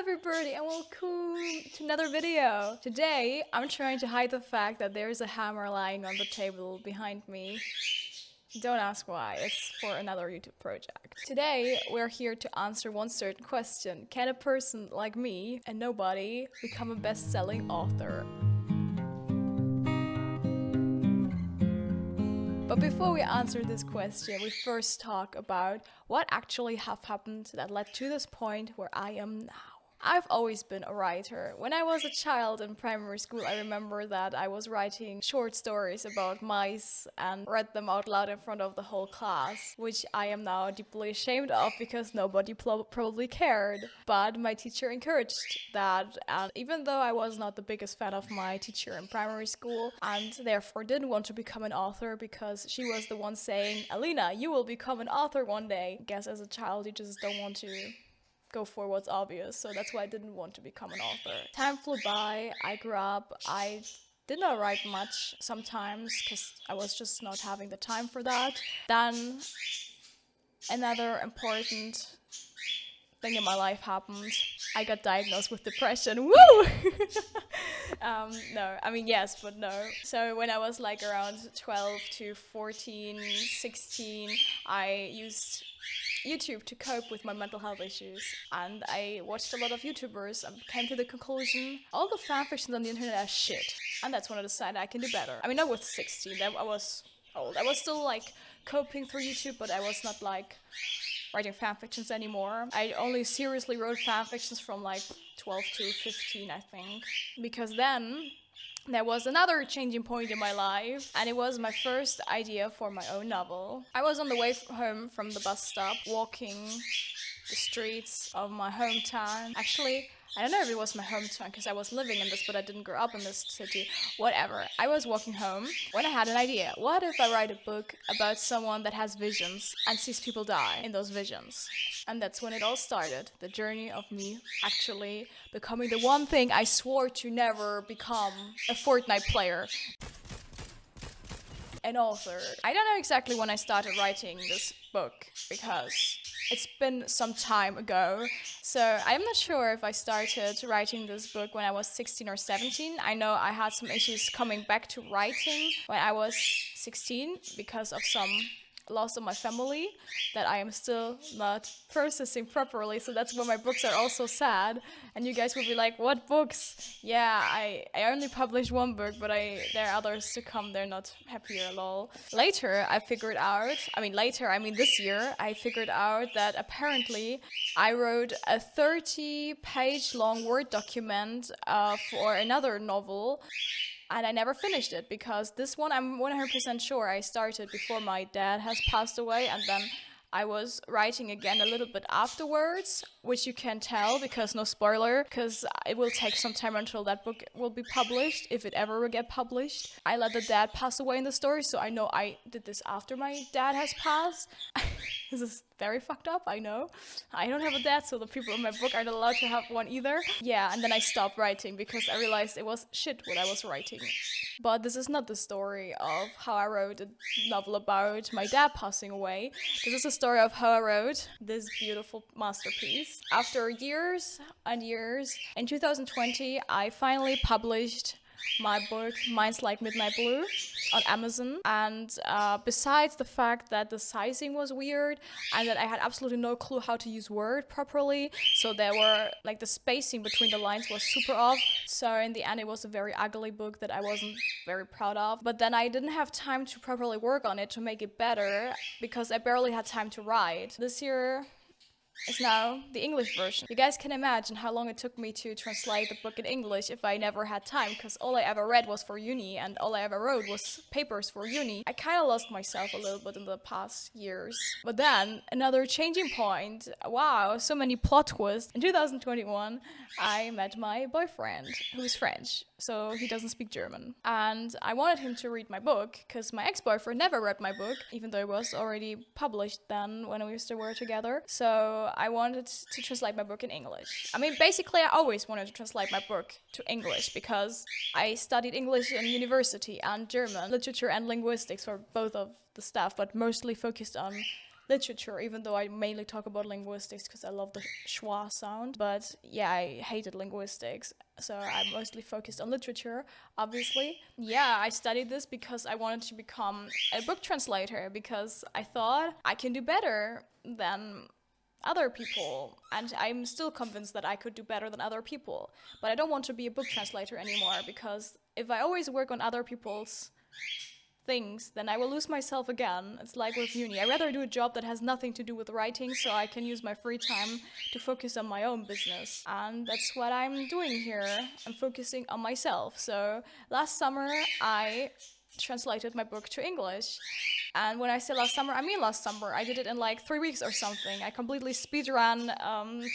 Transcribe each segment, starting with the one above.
everybody, and welcome to another video. Today, I'm trying to hide the fact that there's a hammer lying on the table behind me. Don't ask why, it's for another YouTube project. Today, we're here to answer one certain question. Can a person like me, a nobody, become a best-selling author? But before we answer this question, we first talk about what actually have happened that led to this point where I am now. I've always been a writer. When I was a child in primary school, I remember that I was writing short stories about mice and read them out loud in front of the whole class, which I am now deeply ashamed of because nobody probably cared. But my teacher encouraged that, and even though I was not the biggest fan of my teacher in primary school and therefore didn't want to become an author because she was the one saying, "Alina, you will become an author one day." I guess as a child you just don't want to go for what's obvious, so that's why I didn't want to become an author. Time flew by, I grew up, I did not write much sometimes because I was just not having the time for that. Then another important thing in my life happened. I got diagnosed with depression. Woo! No, I mean yes, but no. So when I was like around 12 to 14, 16, I used YouTube to cope with my mental health issues, and I watched a lot of YouTubers and came to the conclusion all the fanfictions on the internet are shit, and that's when I decided I can do better. I mean, not with 16, I was old. I was still like coping through YouTube, but I was not like writing fanfictions anymore. I only seriously wrote fanfictions from like 12 to 15, I think, because then there was another changing point in my life, and it was my first idea for my own novel. I was on the way home from the bus stop, walking the streets of my hometown. Actually, I don't know if it was my hometown because I was living in this, but I didn't grow up in this city. Whatever. I was walking home when I had an idea. What if I write a book about someone that has visions and sees people die in those visions? And that's when it all started. The journey of me actually becoming the one thing I swore to never become: a Fortnite player. An author. I don't know exactly when I started writing this book because it's been some time ago. So I'm not sure if I started writing this book when I was 16 or 17. I know I had some issues coming back to writing when I was 16 because of some loss of my family that I am still not processing properly. So that's why my books are all so sad. And you guys will be like, what books? Yeah, I only published one book, but there are others to come. They're not happier at all. Later, I figured out, this year, I figured out that apparently I wrote a 30-page long Word document for another novel. And I never finished it because this one I'm 100% sure I started before my dad has passed away, and then I was writing again a little bit afterwards, which you can tell because no spoiler, because it will take some time until that book will be published, if it ever will get published. I let the dad pass away in the story, so I know I did this after my dad has passed. This is very fucked up, I know. I don't have a dad, so the people in my book aren't allowed to have one either. Yeah, and then I stopped writing because I realized it was shit what I was writing. But this is not the story of how I wrote a novel about my dad passing away. This is the story of how I wrote this beautiful masterpiece. After years and years, in 2020, I finally published my book, Minds Like Midnight Blue, on Amazon. And besides the fact that the sizing was weird and that I had absolutely no clue how to use Word properly, so there were like the spacing between the lines was super off. So in the end, it was a very ugly book that I wasn't very proud of. But then I didn't have time to properly work on it to make it better because I barely had time to write. This year is now the English version. You guys can imagine how long it took me to translate the book in English if I never had time, because all I ever read was for uni and all I ever wrote was papers for uni. I kind of lost myself a little bit in the past years. But then, another changing point. Wow, so many plot twists. In 2021, I met my boyfriend, who's French, so he doesn't speak German. And I wanted him to read my book, because my ex-boyfriend never read my book, even though it was already published then when we still were together. So I wanted to translate my book in English. I mean, basically, I always wanted to translate my book to English because I studied English in university and German literature and linguistics for both of the stuff, but mostly focused on literature, even though I mainly talk about linguistics because I love the schwa sound. But yeah, I hated linguistics, so I mostly focused on literature, obviously. Yeah, I studied this because I wanted to become a book translator, because I thought I can do better than other people, and I'm still convinced that I could do better than other people. But I don't want to be a book translator anymore, because if I always work on other people's things, then I will lose myself again. It's like with uni. I'd rather do a job that has nothing to do with writing, so I can use my free time to focus on my own business. And that's what I'm doing here. I'm focusing on myself. So last summer, I translated my book to English. And when I say last summer, I mean last summer. I did it in like 3 weeks or something. I completely speedrun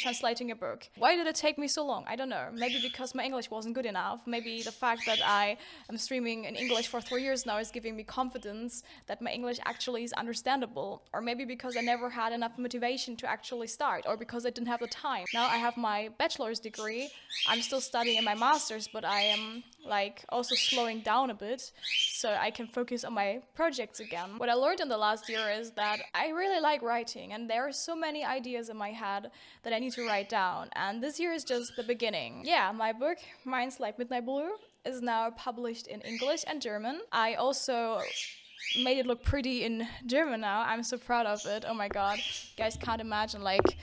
translating a book. Why did it take me so long? I don't know. Maybe because my English wasn't good enough. Maybe the fact that I am streaming in English for 3 years now is giving me confidence that my English actually is understandable. Or maybe because I never had enough motivation to actually start. Or because I didn't have the time. Now I have my bachelor's degree. I'm still studying in my master's, but I am like also slowing down a bit so I can focus on my projects again. What I learned in the last year is that I really like writing, and there are so many ideas in my head that I need to write down, and this year is just the beginning. Yeah, my book, Mine's Like Midnight Blue, is now published in English and German. I also made it look pretty in German now. I'm so proud of it. Oh my god. You guys can't imagine, like,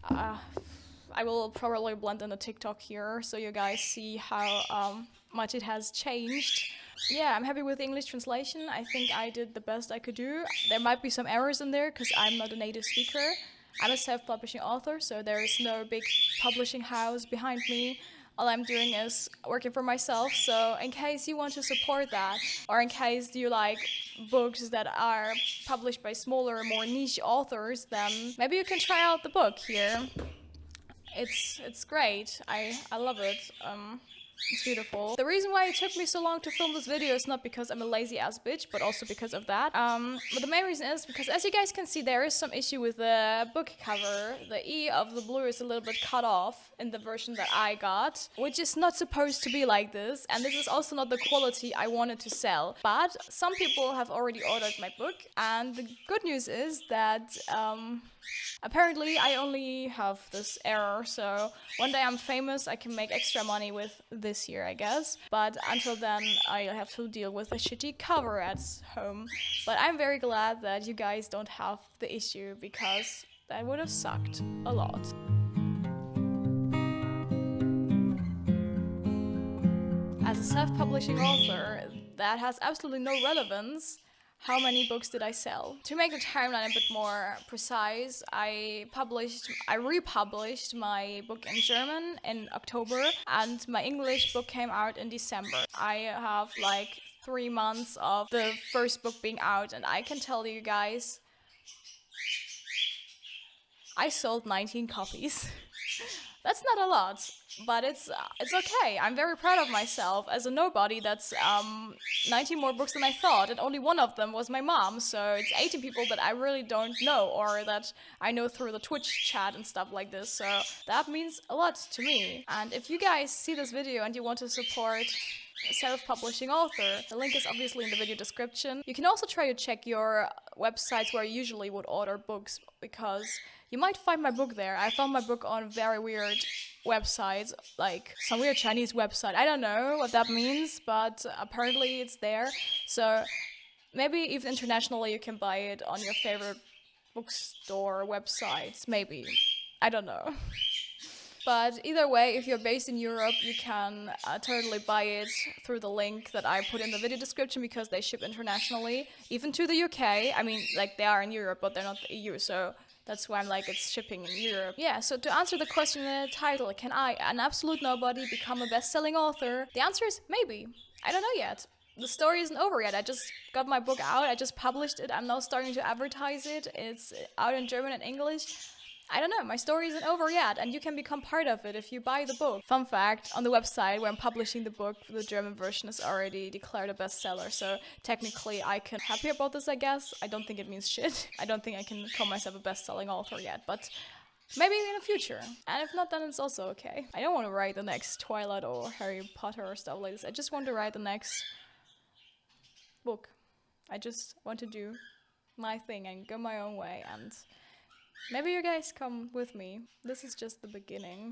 I will probably blend in a TikTok here so you guys see how much it has changed. Yeah, I'm happy with the English translation. I think I did the best I could do. There might be some errors in there because I'm not a native speaker. I'm a self-publishing author, so there is no big publishing house behind me. All I'm doing is working for myself, so in case you want to support that, or in case you like books that are published by smaller, more niche authors, then maybe you can try out the book here. It's great. I love it. It's beautiful. The reason why it took me so long to film this video is not because I'm a lazy ass bitch, but also because of that. But the main reason is because, as you guys can see, there is some issue with the book cover. The E of the blue is a little bit cut off in the version that I got, which is not supposed to be like this, and this is also not the quality I wanted to sell. But some people have already ordered my book, and the good news is that apparently I only have this error, so one day I'm famous, I can make extra money with this year, I guess. But until then, I have to deal with a shitty cover at home. But I'm very glad that you guys don't have the issue, because that would have sucked a lot. As a self-publishing author, that has absolutely no relevance. How many books did I sell? To make the timeline a bit more precise, I republished my book in German in October, and my English book came out in December. I have like 3 months of the first book being out, and I can tell you guys, I sold 19 copies. That's not a lot, but it's okay. I'm very proud of myself. As a nobody, that's 19 more books than I thought, and only one of them was my mom, so it's 18 people that I really don't know, or that I know through the Twitch chat and stuff like this, so that means a lot to me. And if you guys see this video and you want to support a self-publishing author, the link is obviously in the video description. You can also try to check your websites where you usually would order books, because you might find my book there. I found my book on very weird websites, like some weird Chinese website. I don't know what that means, but apparently it's there. So maybe even internationally you can buy it on your favorite bookstore websites, maybe. I don't know. But either way, if you're based in Europe, you can totally buy it through the link that I put in the video description, because they ship internationally, even to the UK. I mean, like, they are in Europe, but they're not the EU, so that's why I'm like, it's shipping in Europe. Yeah, so to answer the question in the title, can I, an absolute nobody, become a best-selling author? The answer is maybe. I don't know yet. The story isn't over yet. I just got my book out, I just published it, I'm now starting to advertise it. It's out in German and English. I don't know, my story isn't over yet, and you can become part of it if you buy the book. Fun fact, on the website where I'm publishing the book, the German version is already declared a bestseller, so technically I can be happy about this, I guess. I don't think it means shit. I don't think I can call myself a best-selling author yet, but maybe in the future. And if not, then it's also okay. I don't want to write the next Twilight or Harry Potter or stuff like this. I just want to write the next book. I just want to do my thing and go my own way. And maybe you guys come with me. This is just the beginning.